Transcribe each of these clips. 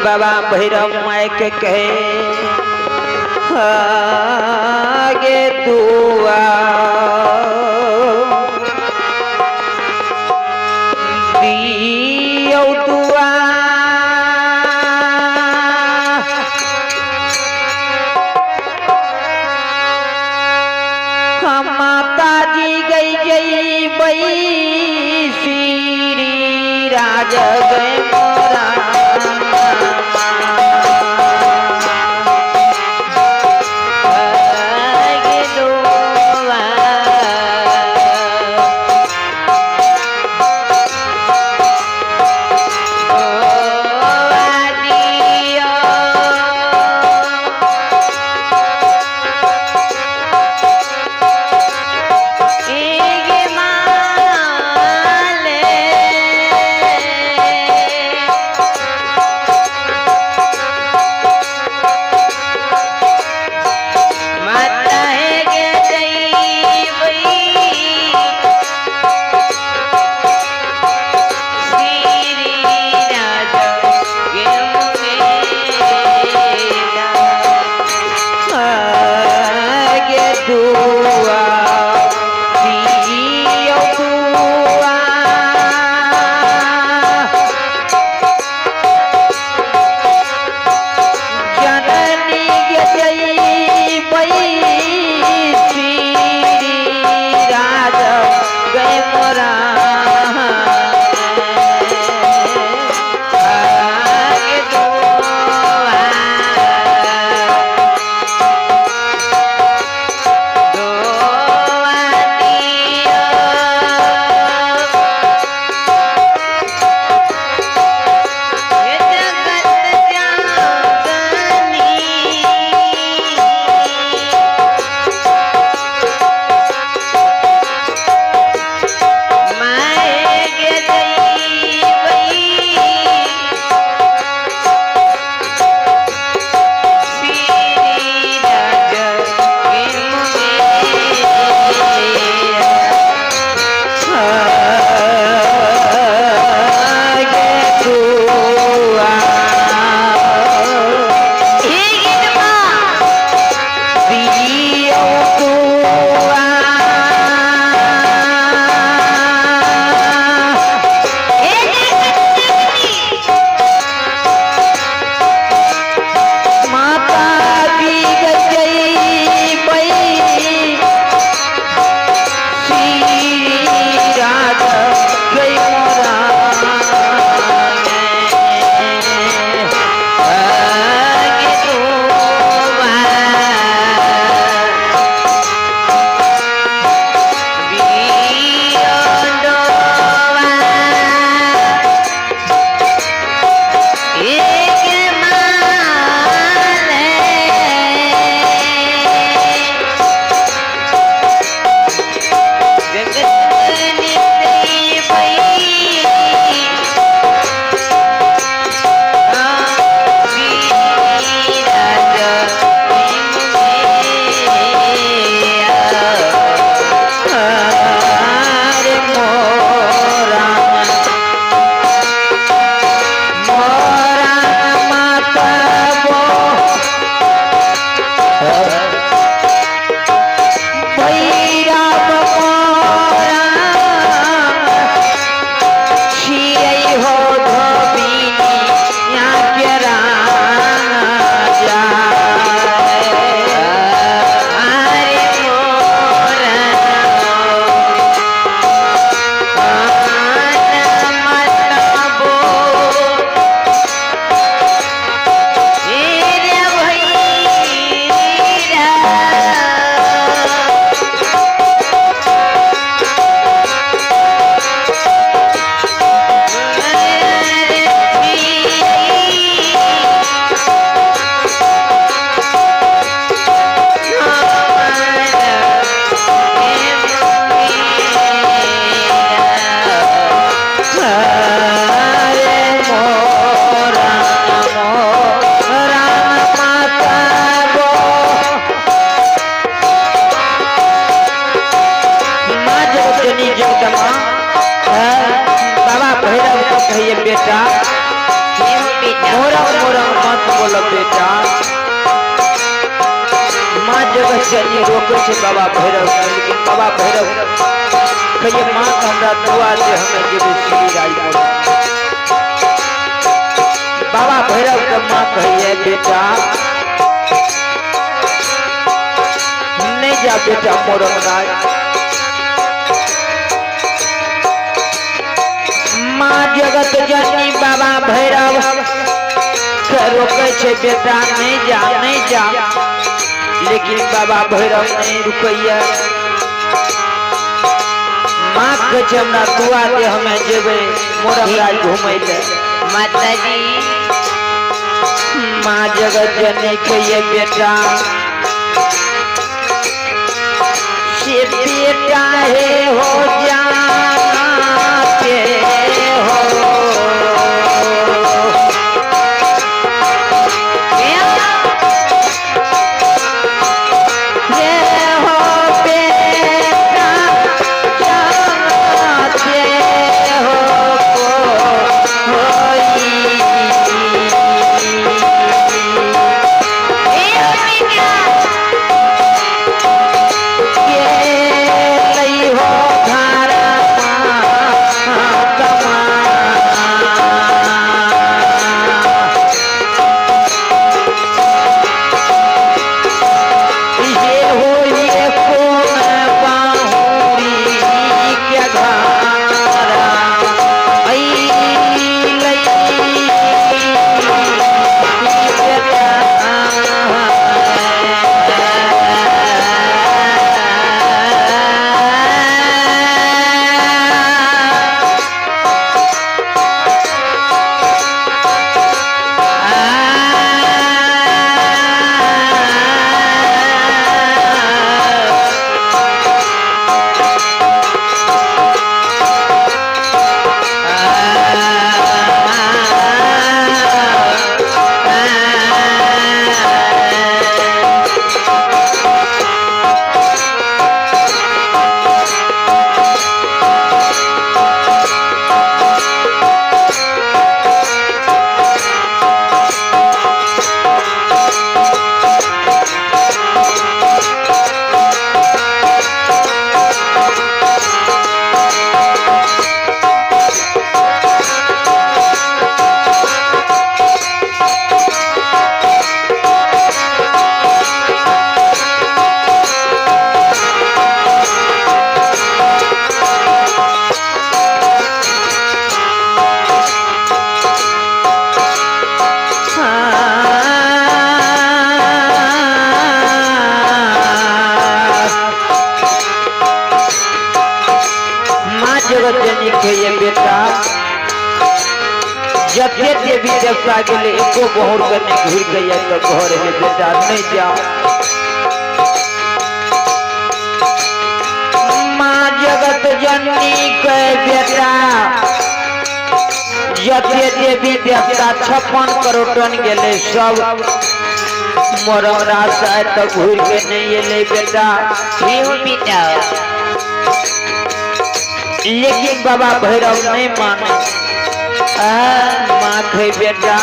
बाबा भैरव माई के कहे आगे दुआ दियो दुआ हम माता जी गई गई बई श्री राज गए मोरा मोरा जनी रोके छे बाबा भैरव, लेकिन बाबा भैरव कहिए माँ का हमरा दुआ दे हमें जेबे श्री राज। बाबा भैरव के माँ कहिए बेटा नहीं जा बेटा मोरम राज। माँ जगत जननी बाबा भैरव रोके छे बेटा नहीं जा नहीं जा, लेकिन बाबा भैरव नहीं रुकैया। माँ के हमरा दुआ दे हमें जेबे मोरम राज घूमे ले। माता जी माँ जगत जननी कहिए बेटा से बेटा है हो जाते हो, जते देवी देवता के लिए एको बहुर करने घूर गया तो घर में बेटा नहीं जा। माँ जगत जननी के बेटा जते देवी देवता 56 करोड़ टन गेले सब मोरम रास्ता तो घूर के नहीं एले बेटा बेटा, लेकिन बाबा भैरव नहीं माने। माँ कहे बेटा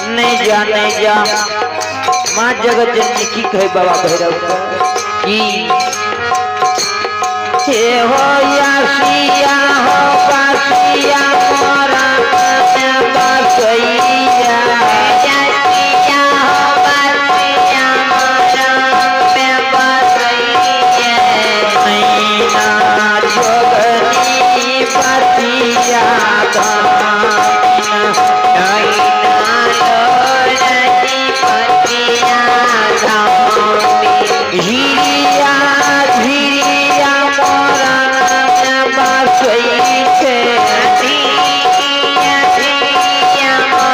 नहीं जा नहीं जा। माँ जगत जननी की कहे बाबा भैरव की हे हो या सिया हो पासिया मोरा बासैया सिया हो पासिया मोरा बासैया नैना जोगनी पासिया Yeah.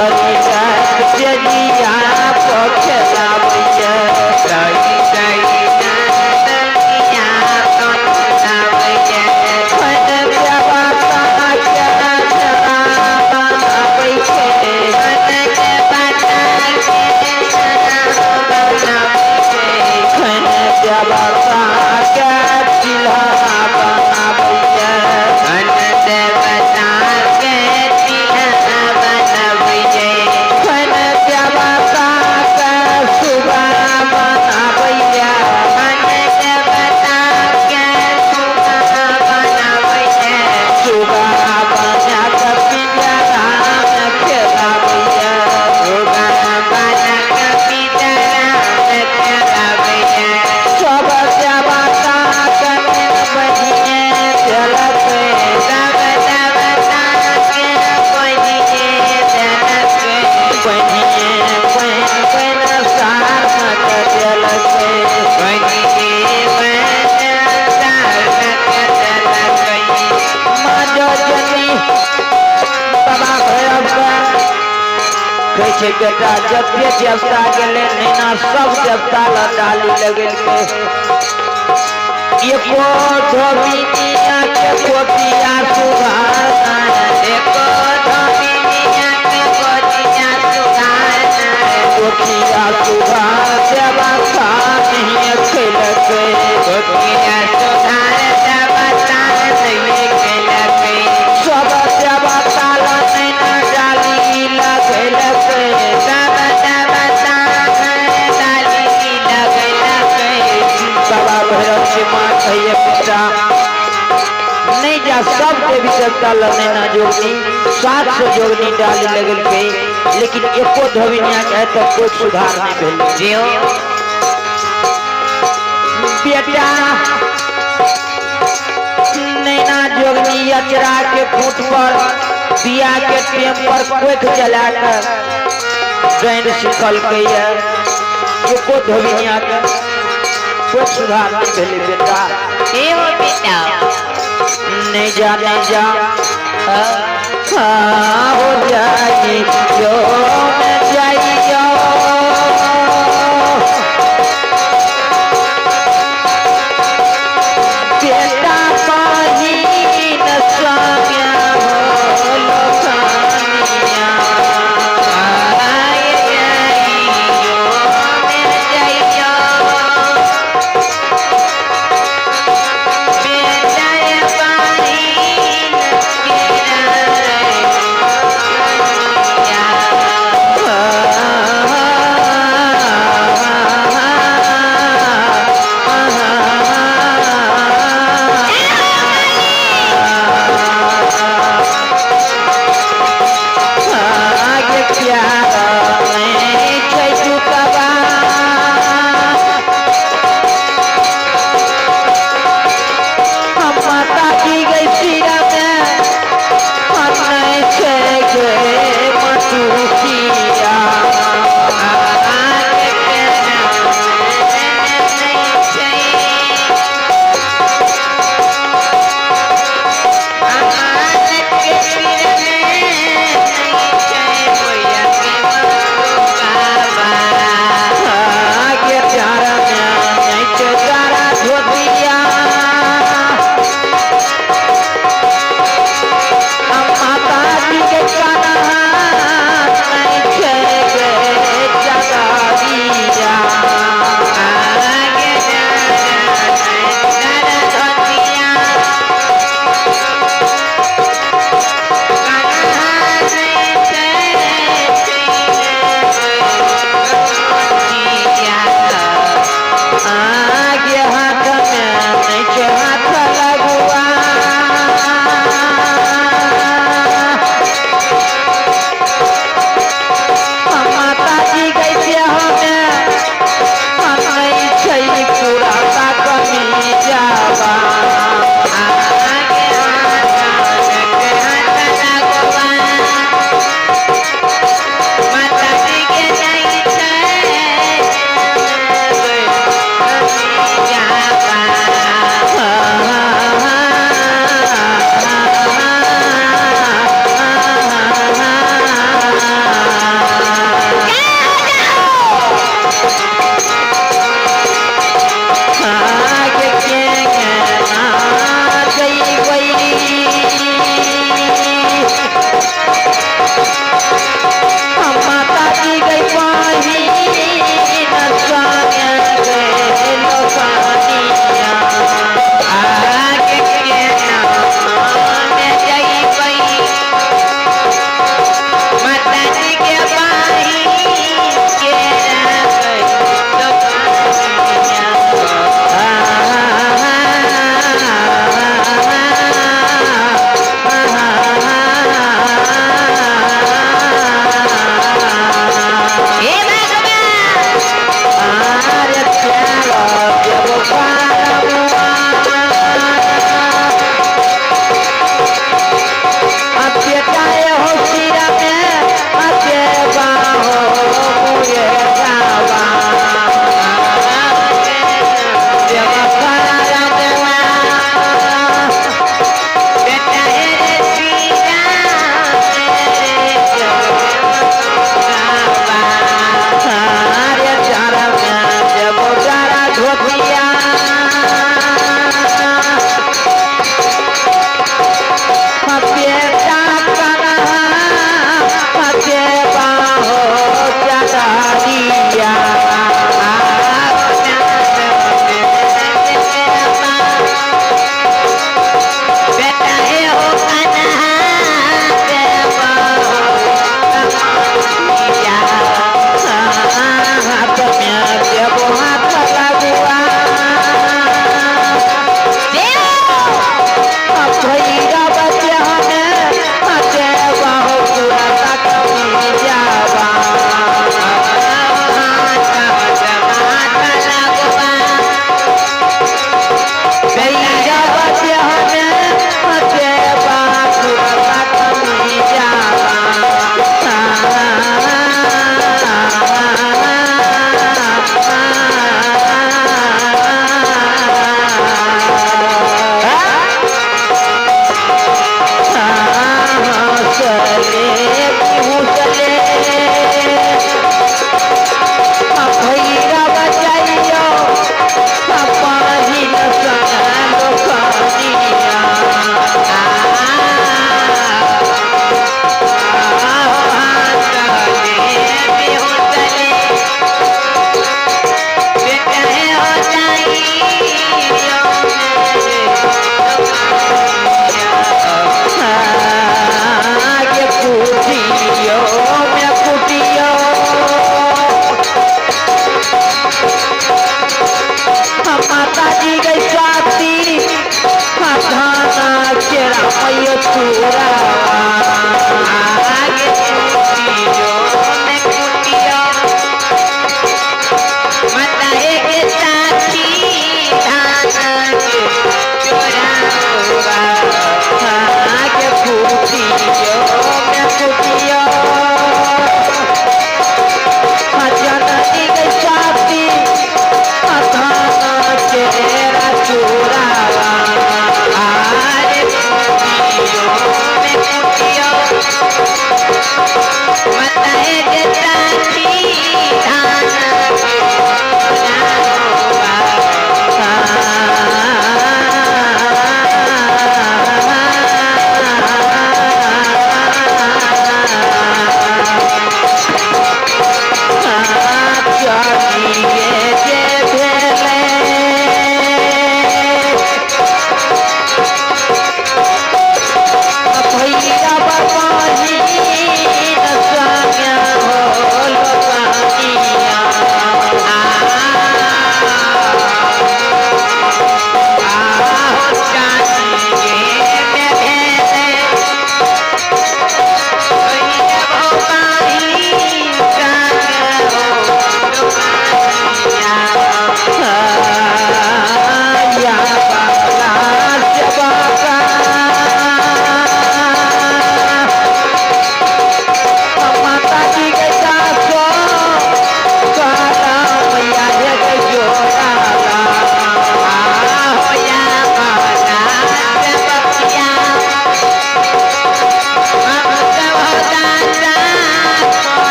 रही जजिया पखेला भैया रही रही नदिया पखेला भैया खन देवा ता के चला बैठे खन देवा ता के चिल्हा बना भैया खन देवा ता के सुबह बना भैया सुबह बना के पिंजरा में खेला भैया सब देवा ता के बहिने चलत बहिने बहन सार मत चलत जनी बाबा भैरव कहे छे बेटा जते देवता गेले नैना सब देवता ल डाली लगल के एको धोबिनिया के कोटिया सुधारना कोटिया सुधार देवा ता नहीं खेलक सब देवा ता ल नैना डाली लगल बाबा भैरव से माँ कहिए पिता नहीं जा सब देवी देवता लनैना जोगनी 700 जोगनी डाली लगल के लेकिन एको धोबिनिया के तो कोई सुधार नहीं भेल बेटा नैना जोगनी अचरा के फूट पर दिया के टेम पर कोख जला कर गैंड सिखल गई है एको धोबिनिया के कोई सुधार नहीं भेल बेटा नहीं जा हो जाए